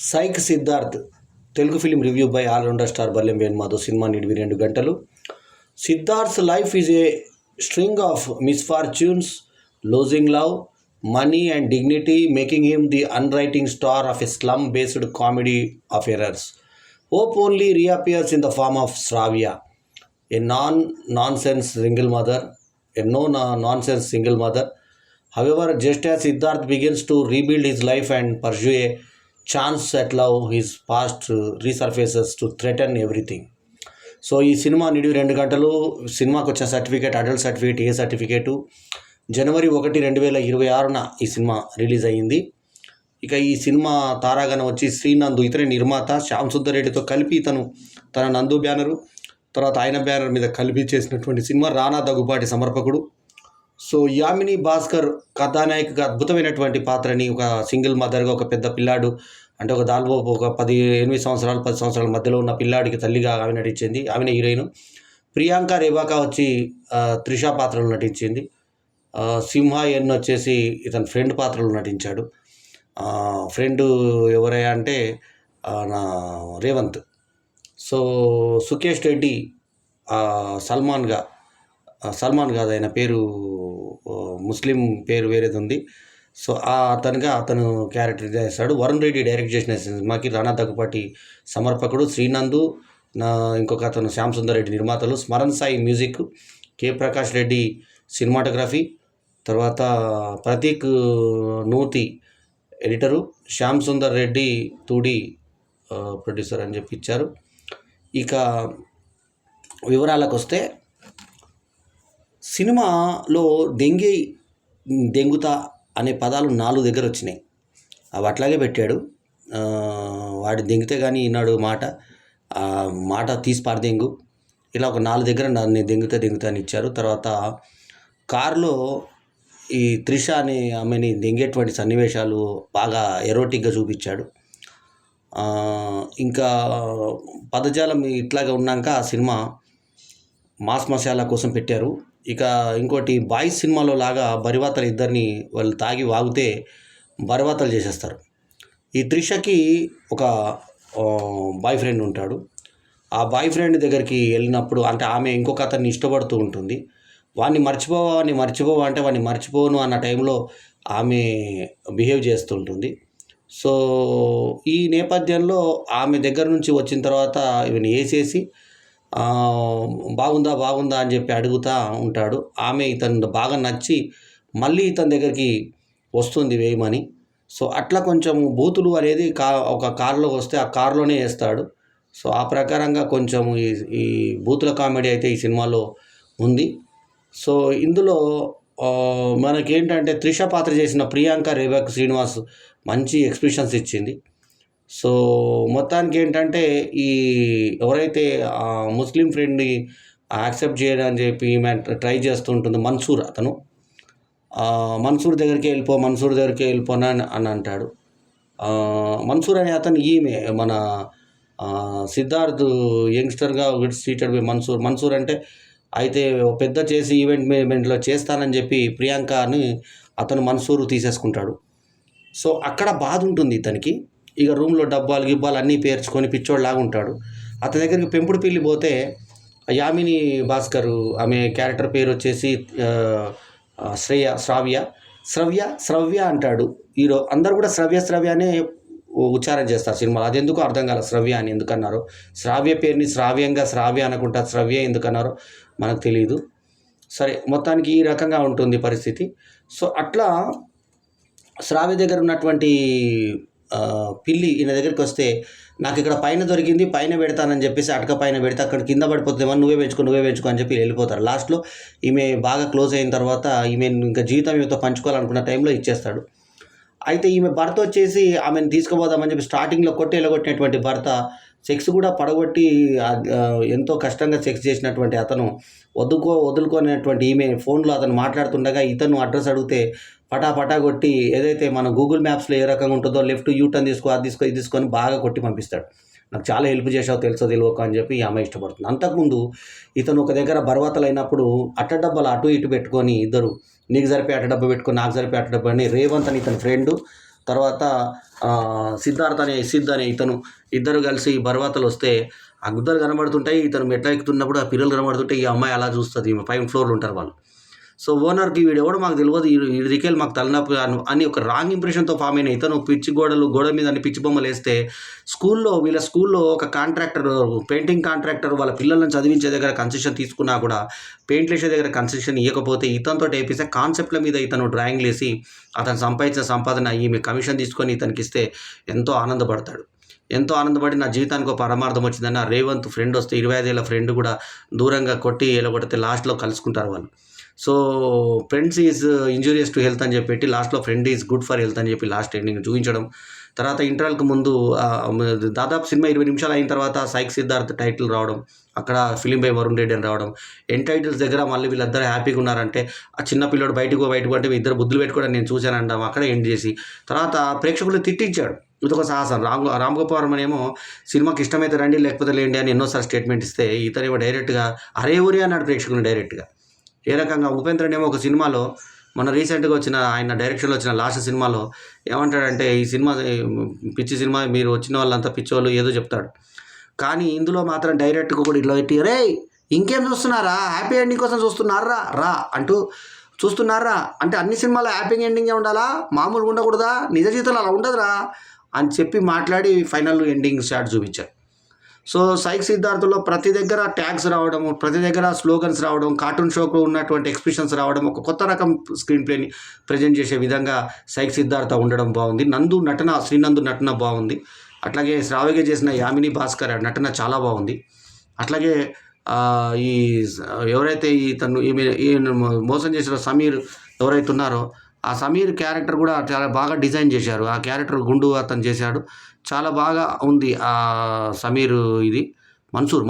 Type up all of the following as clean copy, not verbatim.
Psych Siddharth Telugu film review by allrounder star Ballem Venumadhav సినిమా నిడివి 2 గంటలు. Siddharth's life is a string of misfortunes, losing love, money and dignity, making him the unwriting star of a slum-based comedy of errors. Hope only reappears in the form of Shravya, a no-nonsense single mother. However, just as Siddharth begins to rebuild his life and pursue a chance at love, his past resurfaces to threaten everything. So ఈ cinema నిడివి 2 గంటలు. సినిమాకి వచ్చిన certificate adult certificate, ఏ certificate జనవరి 1, 2026 ఈ cinema release అయ్యింది. ఇక ఈ cinema తారాగణం వచ్చి శ్రీనందు, ఇతని నిర్మాత. శ్యామ్ సుందర్ రెడ్డితో కలిపి తన నందు బ్యానరు, తర్వాత ఆయన బ్యానర్ మీద కలిపి చేసినటువంటి సినిమా. రానా దగ్గుపాటి సమర్పకుడు. సో యామిని భాస్కర్ కథానాయికగా అద్భుతమైనటువంటి పాత్రని, ఒక సింగిల్ మదర్గా, ఒక పెద్ద పిల్లాడు అంటే ఒక దాదాపు ఒక 10 సంవత్సరాల మధ్యలో ఉన్న పిల్లాడికి తల్లిగా ఆమె నటించింది. ఆమె హీరోయిన్. ప్రియాంక రేబాకా వచ్చి త్రిష పాత్రలో నటించింది. సింహ ఎన్ వచ్చేసి ఇతని ఫ్రెండ్ పాత్రలో నటించాడు. ఫ్రెండ్ ఎవరయ్యా అంటే నా రేవంత్. సో సుకేష్ రెడ్డి సల్మాన్ కాదు, ఆయన పేరు ముస్లిం పేరు వేరేది ఉంది. సో అతను క్యారెక్టర్ చేస్తాడు. వరుణ్ రెడ్డి డైరెక్ట్ చేసిన సినిమాకి రానా దగ్గుపాటి సమర్పకుడు, శ్రీనందు, ఇంకొక అతను శ్యామ్ సుందర్ రెడ్డి నిర్మాతలు, Smaran Sai music, K Prakash Reddy cinematography, తర్వాత ప్రతీక్ నూతి ఎడిటరు, శ్యామ్ సుందర్ రెడ్డి తూడి ప్రొడ్యూసర్ అని చెప్పి ఇచ్చారు. ఇక వివరాలకు వస్తే, సినిమాలో దెంగుతా అనే పదాలు 4 దగ్గర వచ్చినాయి. అవి అట్లాగే పెట్టాడు. వాడు దెంగితే కానీ ఈనాడు మాట తీసి పారదెంగు, ఇలా ఒక 4 దగ్గర నేను దెంగుతా అని ఇచ్చారు. తర్వాత కారులో ఈ త్రిష అనే ఆమెని దెంగేటువంటి సన్నివేశాలు బాగా ఎరోటిక్గా చూపించాడు. ఇంకా పదజాలం ఇట్లాగా ఉన్నాక ఆ సినిమా మాస్ మసాలా కోసం పెట్టారు. ఇక ఇంకోటి, బాయ్స్ సినిమాలో లాగా బరివాతలు ఇద్దరిని వాళ్ళు తాగి వాగితే బరివాతలు చేసేస్తారు. ఈ త్రిషకి ఒక బాయ్ ఫ్రెండ్ ఉంటాడు. ఆ బాయ్ ఫ్రెండ్ దగ్గరికి వెళ్ళినప్పుడు, అంటే ఆమె ఇంకొక అతన్ని ఇష్టపడుతూ ఉంటుంది. వాడిని మర్చిపోవా అంటే వాడిని మర్చిపోను అన్న టైంలో ఆమె బిహేవ్ చేస్తుంటుంది. సో ఈ నేపథ్యంలో ఆమె దగ్గర నుంచి వచ్చిన తర్వాత ఈవెన్ వేసేసి బాగుందా అని చెప్పి అడుగుతూ ఉంటాడు. ఆమె ఇతను బాగా నచ్చి మళ్ళీ ఇతని దగ్గరికి వస్తుంది వేయమని. సో అట్లా కొంచెం బూతులు అనేది ఒక కారులో వస్తే ఆ కారులోనే వేస్తాడు. సో ఆ ప్రకారంగా కొంచెం ఈ బూతుల కామెడీ అయితే ఈ సినిమాలో ఉంది. సో ఇందులో మనకేంటంటే త్రిష పాత్ర చేసిన ప్రియాంక రేబాకా శ్రీనివాస్ మంచి ఎక్స్ప్రెషన్స్ ఇచ్చింది. సో మొత్తానికి ఏంటంటే, ఈ ఎవరైతే ముస్లిం ఫ్రెండ్ని యాక్సెప్ట్ చేయడానికి చెప్పి ట్రై చేస్తుంటుందో మన్సూర్, అతను మన్సూర్ దగ్గరికి వెళ్ళిపోనా అని అంటాడు. మన్సూర్ అనే అతను ఈమె మన సిద్ధార్థ్ యంగ్స్టర్గా విడ్స్ ట్రీటెడ్ బై మన్సూర్ అంటే అయితే పెద్ద చేసి ఈవెంట్లో చేస్తానని చెప్పి ప్రియాంకని అతను మన్సూర్ తీసేసుకుంటాడు. సో అక్కడ బాధ ఉంటుంది ఇతనికి. ఇక రూమ్లో గిబ్బాలు అన్నీ పేర్చుకొని పిచ్చోడ్లాగా ఉంటాడు. అతని దగ్గరికి పెంపుడు పిల్లి పోతే యామిని భాస్కర్, ఆమె క్యారెక్టర్ పేరు వచ్చేసి శ్రవ్య అంటాడు హీరో. అందరూ కూడా శ్రవ్య అనే ఉచ్చారణ చేస్తారు సినిమాలో. అది ఎందుకో అర్థం కాలేదు, శ్రవ్య అని ఎందుకన్నారో. శ్రావ్య పేరుని శ్రావ్య అనుకుంటా, శ్రవ్య ఎందుకన్నారో మనకు తెలియదు. సరే, మొత్తానికి ఈ రకంగా ఉంటుంది పరిస్థితి. సో అట్లా శ్రావ్య దగ్గర ఉన్నటువంటి పిల్లి ఈయన దగ్గరికి వస్తే, నాకు ఇక్కడ పైన దొరికింది, పైన పెడతానని చెప్పేసి అటక పైన పెడితే అక్కడ కింద పడిపోతుందేమో, నువ్వే పెంచుకో అని చెప్పి వెళ్ళిపోతారు. లాస్ట్లో ఈమె బాగా క్లోజ్ అయిన తర్వాత ఈమె ఇంకా జీవితం ఈమెతో పంచుకోవాలనుకున్న టైంలో ఇచ్చేస్తాడు. అయితే ఈమె భర్త వచ్చేసి ఆమెను తీసుకుపోదామని చెప్పి స్టార్టింగ్లో ఎలగొట్టినటువంటి భర్త, సెక్స్ కూడా పడగొట్టి ఎంతో కష్టంగా సెక్స్ చేసినటువంటి అతను వదులుకోనటువంటి ఈమె ఫోన్లో అతను మాట్లాడుతుండగా ఇతను అడ్రస్ అడిగితే పటా కొట్టి, ఏదైతే మన గూగుల్ మ్యాప్స్లో ఏ రకంగా ఉంటుందో లెఫ్ట్ యూటర్న్ తీసుకో, అది తీసుకొని బాగా కొట్టి పంపిస్తాడు. నాకు చాలా హెల్ప్ చేసావు, తెలియక అని చెప్పి ఆమె ఇష్టపడుతుంది. అంతకుముందు ఇతను ఒక దగ్గర బర్వాతలు అయినప్పుడు అట్టడబ్బాలు అటు ఇటు పెట్టుకొని ఇద్దరు, నీకు సరిపోయి అట్టడబ్బా పెట్టుకొని నాకు సరిపోయి అట్టడబ్బా అని రేవంత్ అని ఇతని ఫ్రెండు, తర్వాత సిద్ధార్థ్ అనే సిద్ధ్ అనే ఇద్దరు కలిసి బర్వాతలు వస్తే ఆ గుద్దలు కనబడుతుంటాయి. ఇతను మెట్ల ఎక్కుతున్నప్పుడు ఆ పిల్లలు కనబడుతుంటాయి. ఈ అమ్మాయి అలా చూస్తుంది. పైన ఫ్లోర్లో ఉంటారు వాళ్ళు. సో ఓనర్కి వీడెవడో మాకు తెలియదు, వీడికెళ్ళి మాకు తలనొప్పి అని ఒక రాంగ్ ఇంప్రెషన్తో ఫామ్ అయిన ఇతను పిచ్చి గోడ మీద అన్ని పిచ్చి బొమ్మలు వేస్తే వీళ్ళ స్కూల్లో ఒక కాంట్రాక్టర్, పెయింటింగ్ కాంట్రాక్టర్ వాళ్ళ పిల్లలను చదివించే దగ్గర కన్సెషన్ తీసుకున్నా కూడా పెయింట్లు వేసే దగ్గర కన్సెషన్ ఇవ్వకపోతే ఇతనితో వేపిస్తే కాన్సెప్ట్ల మీద ఇతను డ్రాయింగ్లు వేసి అతను సంపాదించిన సంపాదన ఈమె కమిషన్ తీసుకొని ఇతనికి ఇస్తే ఎంతో ఆనందపడి నా జీవితానికి ఒక పరమార్థం వచ్చిందని ఆ రేవంత్ ఫ్రెండ్ వస్తే 25 ఏళ్ళ ఫ్రెండ్ కూడా దూరంగా కొట్టి ఎలగొడితే లాస్ట్లో కలుసుకుంటారు వాళ్ళు. So friends is injurious to health అని చెప్పి లాస్ట్లో friend is good for health అని చెప్పి లాస్ట్ ఎండింగ్ చూపించడం. తర్వాత ఇంటర్వెల్కి ముందు దాదాపు సినిమా 20 నిమిషాలు అయిన తర్వాత సైక్ సిద్ధార్థ్ టైటిల్ రావడం, అక్కడ ఫిలిం బై వరుణ్ రెడ్డి అని రావడం, ఎండ్ టైటిల్స్ దగ్గర మళ్ళీ వీళ్ళిద్దరు హ్యాపీగా ఉన్నారంటే ఆ చిన్న పిల్లడు బయటకు అంటే ఇద్దరు బుద్ధులు పెట్టుకోవడం నేను చూశాను అంటాం. అక్కడ ఎండ్ చేసి తర్వాత ప్రేక్షకులు తిట్టించాడు. ఇదొక సాహసం. రామ్ గోపాల్ వర్మ ఏమో సినిమాకి ఇష్టమైతే రండి లేకపోతే లేండి అని ఎన్నోసార్లు స్టేట్మెంట్ ఇస్తే ఇతనేమో డైరెక్ట్గా అరే ఊరి అన్నాడు ప్రేక్షకులను డైరెక్ట్గా. ఏ రకంగా ఉపేంద్రన్ ఏమో ఒక సినిమాలో మన రీసెంట్గా వచ్చిన ఆయన డైరెక్షన్లో వచ్చిన లాస్ట్ సినిమాలో ఏమంటాడంటే ఈ సినిమా పిచ్చి సినిమా, మీరు వచ్చిన వాళ్ళంతా పిచ్చోళ్ళు ఏదో చెప్తాడు. కానీ ఇందులో మాత్రం డైరెక్ట్గా కూడా ఇట్లా పెట్టి రే ఇంకేం చూస్తున్నారా, హ్యాపీ ఎండింగ్ కోసం చూస్తున్నారా రా అంటూ చూస్తున్నారా అంటే అన్ని సినిమాలో హ్యాపీ ఎండింగే ఉండాలా, మామూలుగా ఉండకూడదా, నిజ జీవితంలో అలా ఉండదురా అని చెప్పి మాట్లాడి ఫైనల్ ఎండింగ్ షాట్ చూపించారు. సో సైక్ సిద్ధార్థలో ప్రతి దగ్గర ట్యాగ్స్ రావడం, ప్రతి దగ్గర స్లోగన్స్ రావడం, కార్టూన్ షోకు ఉన్నటువంటి ఎక్స్ప్రెషన్స్ రావడం, ఒక కొత్త రకం స్క్రీన్ ప్లేని ప్రజెంట్ చేసే విధంగా సైక్ సిద్ధార్థ ఉండడం బాగుంది. శ్రీనందు నటన బాగుంది. అట్లాగే శ్రావ్యగా చేసిన యామిని భాస్కర్ నటన చాలా బాగుంది. అట్లాగే ఈ ఎవరైతే ఈయన మోసం చేసిన సమీర్ ఎవరైతే ఉన్నారో ఆ సమీర్ క్యారెక్టర్ కూడా చాలా బాగా డిజైన్ చేశారు. ఆ క్యారెక్టర్ గుండు అతను చేశాడు, చాలా బాగా ఉంది. ఆ సమీర్ ఇది మన్సూర్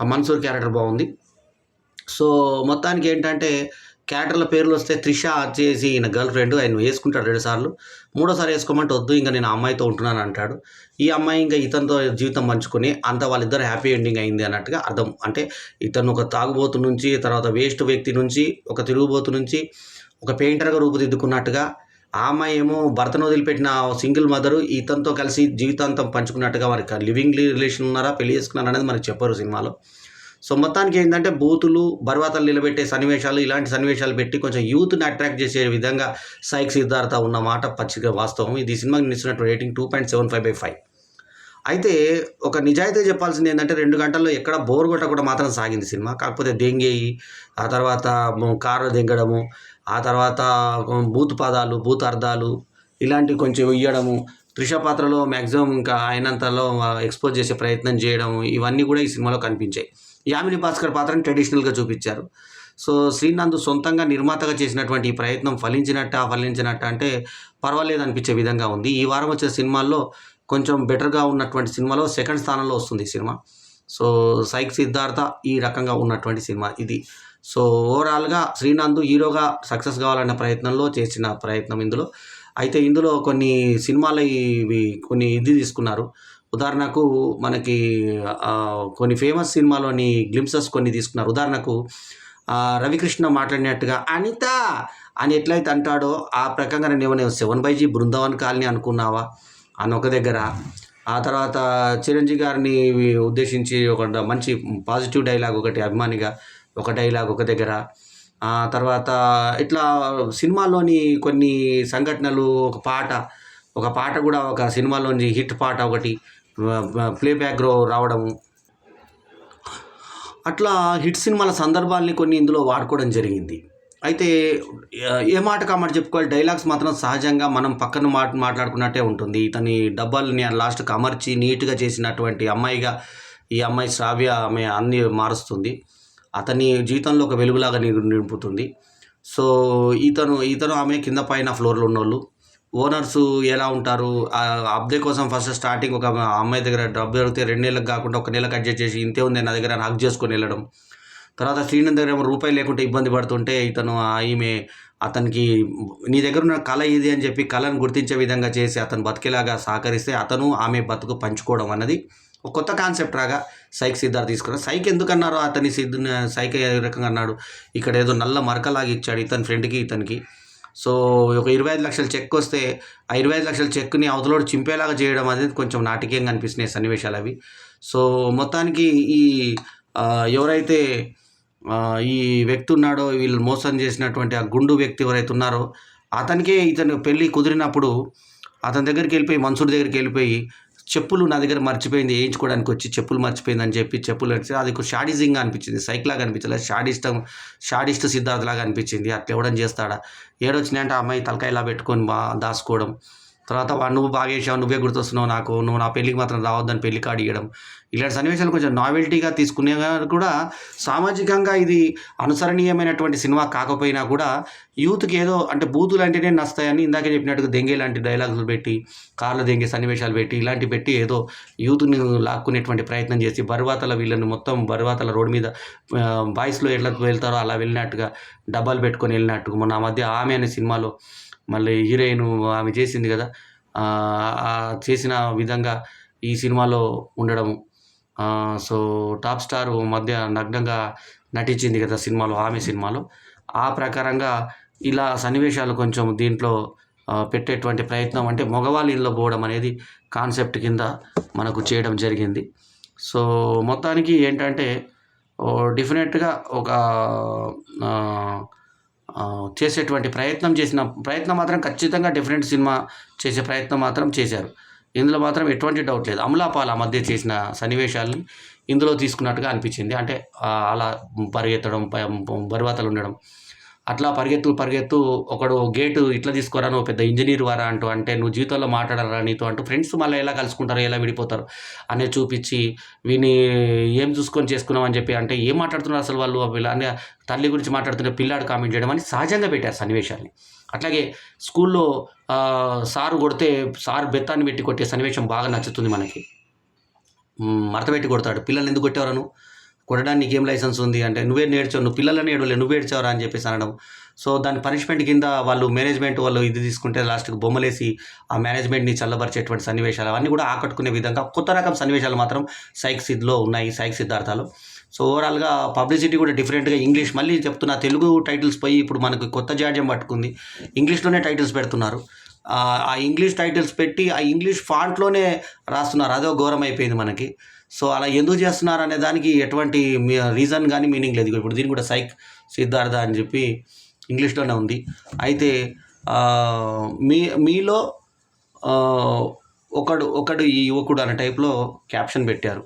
ఆ మన్సూర్ క్యారెక్టర్ బాగుంది. సో మొత్తానికి ఏంటంటే క్యారెక్టర్ల పేర్లు వస్తే త్రిష వచ్చేసి ఈయన గర్ల్ ఫ్రెండ్, ఆయన వేసుకుంటాడు 2 సార్లు, 3వ సారి వేసుకోమంటే వద్దు ఇంకా నేను ఆ అమ్మాయితో ఉంటున్నాను అంటాడు. ఈ అమ్మాయి ఇంకా ఇతనితో జీవితం పంచుకొని వాళ్ళిద్దరు హ్యాపీ ఎండింగ్ అయింది అన్నట్టుగా అర్థం. అంటే ఇతను ఒక తాగుబోతు నుంచి, తర్వాత వేస్ట్ వ్యక్తి నుంచి, ఒక తిరుగుబోతు నుంచి ఒక పెయింటర్గా రూపుదిద్దుకున్నట్టుగా, ఆ అమ్మాయి ఏమో భర్తను వదిలిపెట్టిన సింగిల్ మదరు ఇతనితో కలిసి జీవితాంతం పంచుకున్నట్టుగా వారికి లివింగ్ రిలేషన్ ఉన్నారా, పెళ్లి చేసుకున్నారా అనేది మనకు చెప్పరు సినిమాలో. సో మొత్తానికి ఏంటంటే బూతులు, బర్వాతలు నిలబెట్టే సన్నివేశాలు, ఇలాంటి సన్నివేశాలు పెట్టి కొంచెం యూత్ని అట్రాక్ట్ చేసే విధంగా సైక్ సిద్ధార్థ ఉన్న మాట పచ్చిగా వాస్తవం. ఇది సినిమాకి ఇచ్చినట్టు రేటింగ్ 2.75/5. అయితే ఒక నిజాయితీ చెప్పాల్సింది ఏంటంటే 2 గంటల్లో ఎక్కడ బోర్ కొట్టకుండా మాత్రం సాగింది సినిమా. కాకపోతే దెంగేయి, ఆ తర్వాత కారు దెంగడము, ఆ తర్వాత బూత్ పదాలు, బూత్ అర్థాలు ఇలాంటివి కొంచెం ఇవ్వడము, త్రిష పాత్రలో మ్యాక్సిమం ఇంకా అయినంతలో ఎక్స్పోజ్ చేసే ప్రయత్నం చేయడం, ఇవన్నీ కూడా ఈ సినిమాలో కనిపించాయి. యామిని భాస్కర్ పాత్రను ట్రెడిషనల్గా చూపించారు. సో శ్రీనంద్ సొంతంగా నిర్మాతగా చేసినటువంటి ఈ ప్రయత్నం ఫలించినట్ట అంటే పర్వాలేదు అనిపించే విధంగా ఉంది. ఈ వారం వచ్చే సినిమాల్లో కొంచెం బెటర్గా ఉన్నటువంటి సినిమాలో సెకండ్ స్థానంలో వస్తుంది ఈ సినిమా. సో సైక్ సిద్ధార్థ ఈ రకంగా ఉన్నటువంటి సినిమా ఇది. సో ఓవరాల్గా శ్రీనంద్ హీరోగా సక్సెస్ కావాలన్న ప్రయత్నంలో చేసిన ప్రయత్నం ఇందులో. అయితే ఇందులో కొన్ని సినిమాలు కొన్ని తీసుకున్నారు. ఉదాహరణకు మనకి కొన్ని ఫేమస్ సినిమాలోని గ్లింప్సెస్ కొన్ని తీసుకున్నారు. ఉదాహరణకు రవికృష్ణ మాట్లాడినట్టుగా అనిత అని ఎట్లయితే అంటాడో ఆ ప్రకంగా నేను ఏమైనా 7/G బృందావన్ కాలనీ అనుకున్నావా అని ఒక దగ్గర, ఆ తర్వాత చిరంజీవి గారిని ఉద్దేశించి ఒక మంచి పాజిటివ్ డైలాగ్ ఒకటి, అభిమానిగా ఒక డైలాగ్ ఒక దగ్గర, తర్వాత ఇట్లా సినిమాలోని కొన్ని సంఘటనలు, ఒక పాట కూడా ఒక సినిమాలోని హిట్ పాట ఒకటి ప్లేబ్యాక్లో రావడము, అట్లా హిట్ సినిమాల సందర్భాల్ని కొన్ని ఇందులో వాడుకోవడం జరిగింది. అయితే ఏ మాట కామాట చెప్పుకోవాలి, డైలాగ్స్ మాత్రం సహజంగా మనం పక్కన మాట్లాడుకున్నట్టే ఉంటుంది. ఇతని డబ్బాలని లాస్ట్కి అమర్చి నీట్గా చేసినటువంటి అమ్మాయిగా ఈ అమ్మాయి శ్రావ్య ఆమె అన్ని మారుస్తుంది, అతని జీవితంలో ఒక వెలుగులాగా నింపుతుంది. సో ఇతను ఆమె కింద పైన ఫ్లోర్లో ఉన్నోళ్ళు. ఓనర్సు ఎలా ఉంటారు, అబ్దే కోసం ఫస్ట్ స్టార్టింగ్ ఒక అమ్మాయి దగ్గర డబ్బు దొరికితే 2 నెలలకు కాకుండా 1 నెలకు అడ్జస్ట్ చేసి ఇంతే ఉంది నా దగ్గర హక్ చేసుకొని వెళ్ళడం. తర్వాత శ్రీనంద్ దగ్గర రూపాయలు లేకుంటే ఇబ్బంది పడుతుంటే ఈమె అతనికి నీ దగ్గర ఉన్న కళ ఇది అని చెప్పి కళను గుర్తించే విధంగా చేసి అతను బతికేలాగా సహకరిస్తే ఆమె బతుకు పంచుకోవడం అన్నది ఒక కొత్త కాన్సెప్ట్ రాగా సైక్ సిద్ధార్థ్ తీసుకున్నాడు. సైక్ ఎందుకన్నారో సైక్ ఏ రకంగా అన్నాడు, ఇక్కడ ఏదో నల్ల మరకలాగా ఇచ్చాడు ఇతని ఫ్రెండ్కి ఇతనికి. సో ఒక 25 లక్షల చెక్ వస్తే ఆ 25 లక్షల చెక్ని అవతలోడు చింపేలాగా చేయడం అనేది కొంచెం నాటకీయంగా అనిపిస్తున్నాయి సన్నివేశాలు అవి. సో మొత్తానికి ఈ ఎవరైతే ఈ వ్యక్తి ఉన్నాడో, వీళ్ళు మోసం చేసినటువంటి ఆ గుండు వ్యక్తి ఎవరైతే ఉన్నారో అతనికే ఇతను పెళ్ళి కుదిరినప్పుడు అతని దగ్గరికి వెళ్ళిపోయి, మన్సూర్ దగ్గరికి వెళ్ళిపోయి, చెప్పులు నా దగ్గర మర్చిపోయింది వేయించుకోవడానికి వచ్చి చెప్పులు మర్చిపోయిందని చెప్పి చెప్పులు అడిచి అది ఒక షాడిజింగ్గా అనిపించింది, సైక్లాగా అనిపించలేదు, షాడిస్ట్ సిద్ధార్థ్ లాగా అనిపించింది. అట్లా ఎవడని చేస్తాడా? ఏడొచ్చినాయంటే ఆ అమ్మాయి తలకాయ ఇలా పెట్టుకొని దాచుకోవడం, తర్వాత నువ్వు బాగా చేసావు, నువ్వే గుర్తొస్తున్నావు నాకు, నువ్వు నా పెళ్ళికి మాత్రం రావద్దని పెళ్లి కార్డు ఇవ్వడం, ఇలాంటి సన్నివేశాలు కొంచెం నావెల్టీగా తీసుకునే కూడా సామాజికంగా ఇది అనుసరణీయమైనటువంటి సినిమా కాకపోయినా కూడా యూత్కి ఏదో అంటే బూతులు అంటేనే నస్తాయని ఇందాకే చెప్పినట్టుగా దెంగే లాంటి డైలాగులు పెట్టి, కార్లు దెంగే సన్నివేశాలు పెట్టి, ఇలాంటివి పెట్టి ఏదో యూత్ని లాక్కునేటువంటి ప్రయత్నం చేసి వీళ్ళని మొత్తం బరువాతల రోడ్డు మీద బాయ్స్లో ఎట్లా వెళ్తారో అలా వెళ్ళినట్టుగా డబ్బాలు పెట్టుకొని వెళ్ళినట్టుగా మొన్న ఆ మధ్య ఆమె అనే సినిమాలో మళ్ళీ హీరోయిన్ ఆమె చేసింది కదా, చేసిన విధంగా ఈ సినిమాలో ఉండడము. సో టాప్ స్టార్ మధ్య నగ్నంగా నటించింది కదా సినిమాలో, ఆమె సినిమాలో. ఆ ప్రకారంగా ఇలా సన్నివేశాలు కొంచెం దీంట్లో పెట్టేటువంటి ప్రయత్నం, అంటే మగవాళ్ళు ఇళ్ళలో పోవడం అనేది కాన్సెప్ట్ కింద మనకు చేయడం జరిగింది. సో మొత్తానికి ఏంటంటే డెఫినెట్గా ఒక చేసేటువంటి ప్రయత్నం మాత్రం ఖచ్చితంగా డిఫరెంట్ సినిమా చేసే ప్రయత్నం మాత్రం చేశారు. ఇందులో మాత్రం ఎటువంటి డౌట్ లేదు. అమలాపాల్ ఆ మధ్య చేసిన సన్నివేశాలని ఇందులో తీసుకున్నట్టుగా అనిపించింది. అంటే అలా పరిగెత్తడం, బరువాతలు ఉండడం, అట్లా పరిగెత్తు ఒకడు గేటు ఇట్లా తీసుకోరా, నువ్వు పెద్ద ఇంజనీర్ వారా అంటే నువ్వు జీవితంలో మాట్లాడరా నీతో అంటూ ఫ్రెండ్స్ మళ్ళీ ఎలా కలుసుకుంటారో, ఎలా విడిపోతారు అనేది చూపించి, వీని ఏం చూసుకొని చేసుకున్నాం అని చెప్పి, అంటే ఏం మాట్లాడుతున్నారు అసలు వాళ్ళు, అని తల్లి గురించి మాట్లాడుతుంటే పిల్లాడు కామెంట్ చేయడం అని సహజంగా పెట్టారు సన్నివేశాన్ని. అట్లాగే స్కూల్లో సారు కొడితే సారు బెత్తాన్ని పెట్టి కొట్టే సన్నివేశం బాగా నచ్చుతుంది మనకి. మడత పెట్టి కొడతాడు, పిల్లల్ని ఎందుకు కొట్టేవరా, నువ్వు కొట్టడానికి నీకేం లైసెన్స్ ఉంది అంటే, నువ్వే నేర్చావు, నువ్వు పిల్లలని ఏడవలే, నువ్వు ఏడ్చావురా అని చెప్పేసి అనడం. సో దాని పనిష్మెంట్ కింద మేనేజ్మెంట్ వాళ్ళు ఇది తీసుకుంటే లాస్ట్కి బొమ్మలేసి ఆ మేనేజ్మెంట్ని చల్లబరిచేటువంటి సన్నివేశాలు అవన్నీ కూడా ఆకట్టుకునే విధంగా కొత్త రకం సన్నివేశాలు మాత్రం సైక్ సిద్లో ఉన్నాయి, సైక్ సిద్ధార్థలో. సో ఓవరాల్గా పబ్లిసిటీ కూడా డిఫరెంట్గా ఇంగ్లీష్, మళ్ళీ చెప్తున్నా, తెలుగు టైటిల్స్ పోయి ఇప్పుడు మనకు కొత్త జాడ్యం పట్టుకుంది, ఇంగ్లీష్లోనే టైటిల్స్ పెడుతున్నారు. ఆ ఇంగ్లీష్ టైటిల్స్ పెట్టి ఆ ఇంగ్లీష్ ఫాంట్లోనే రాస్తున్నారు, అదో ఘోరం అయిపోయింది మనకి. సో అలా ఎందుకు చేస్తున్నారు అనే దానికి ఎటువంటి రీజన్ కానీ మీనింగ్ లేదు. ఇప్పుడు దీన్ని కూడా సైక్ సిద్ధార్థ అని చెప్పి ఇంగ్లీష్లోనే ఉంది. అయితే మీలో ఒకడు ఈ యువకుడు అనే టైప్లో క్యాప్షన్ పెట్టారు,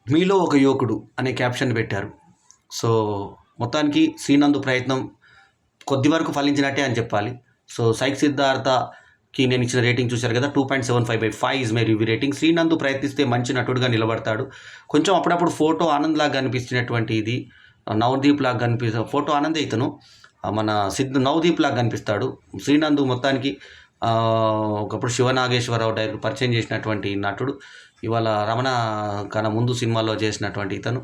మీలో ఒక యువకుడు అనే క్యాప్షన్ పెట్టారు. సో మొత్తానికి శ్రీనందు ప్రయత్నం కొద్ది వరకు ఫలించినట్టే అని చెప్పాలి. సో సైక్ సిద్ధార్థకి నేను ఇచ్చిన రేటింగ్ చూశారు కదా, 2.75/5 ఇస్ మై రివ్యూ రేటింగ్. శ్రీనందు ప్రయత్నిస్తే మంచి నటుడుగా నిలబడతాడు. కొంచెం అప్పుడప్పుడు ఫోటో ఆనంద్ లాగా కనిపిస్తున్నటువంటి ఇది నవదీప్ లాగా ఫోటో ఆనందే ఇతను మన నవదీప్ లాగా కనిపిస్తాడు. శ్రీనందు మొత్తానికి ఒకప్పుడు శివనాగేశ్వరరావు డైరెక్ట్ పరిచయం చేసినటువంటి నటుడు, ఇవాళ రమణ కన్నా ముందు సినిమాలో చేసినటువంటి ఇతను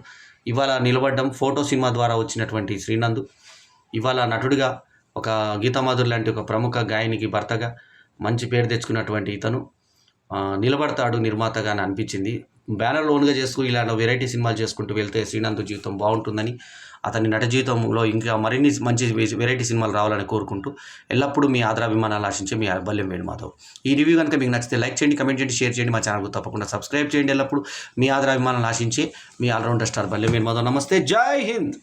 ఇవాళ నిలబడ్డం, ఫోటో సినిమా ద్వారా వచ్చినటువంటి శ్రీనందు ఇవాళ నటుడిగా ఒక గీతామాధుర్ లాంటి ఒక ప్రముఖ గాయనికి భర్తగా మంచి పేరు తెచ్చుకున్నటువంటి ఇతను నిలబడతాడు నిర్మాతగా అని అనిపించింది. బ్యానర్ ఓన్గా చేసుకుని ఇలాంటి వెరైటీ సినిమాలు చేసుకుంటూ వెళ్తే శ్రీనంద్ జీవితం బాగుంటుందని, అతని నట జీవితంలో ఇంకా మరిన్ని మంచి వెరైటీ సినిమాలు రావాలని కోరుకుంటూ ఎల్లప్పుడూ మీ ఆదరాభిమానాలు ఆశించే మీ బల్లెం వేణుమాధవ్. ఈ రివ్యూ కనుక మీకు నచ్చితే లైక్ చేయండి, కమెంట్ చేయండి, షేర్ చేయండి, మా ఛానల్కు తప్పకుండా సబ్స్క్రైబ్ చేయండి. ఎల్లప్పుడూ మీ ఆదరాభిమానాలు ఆశించే మీ ఆల్రౌండర్ స్టార్ బల్లెం వేణుమాధవ్. నమస్తే, జై హింద్.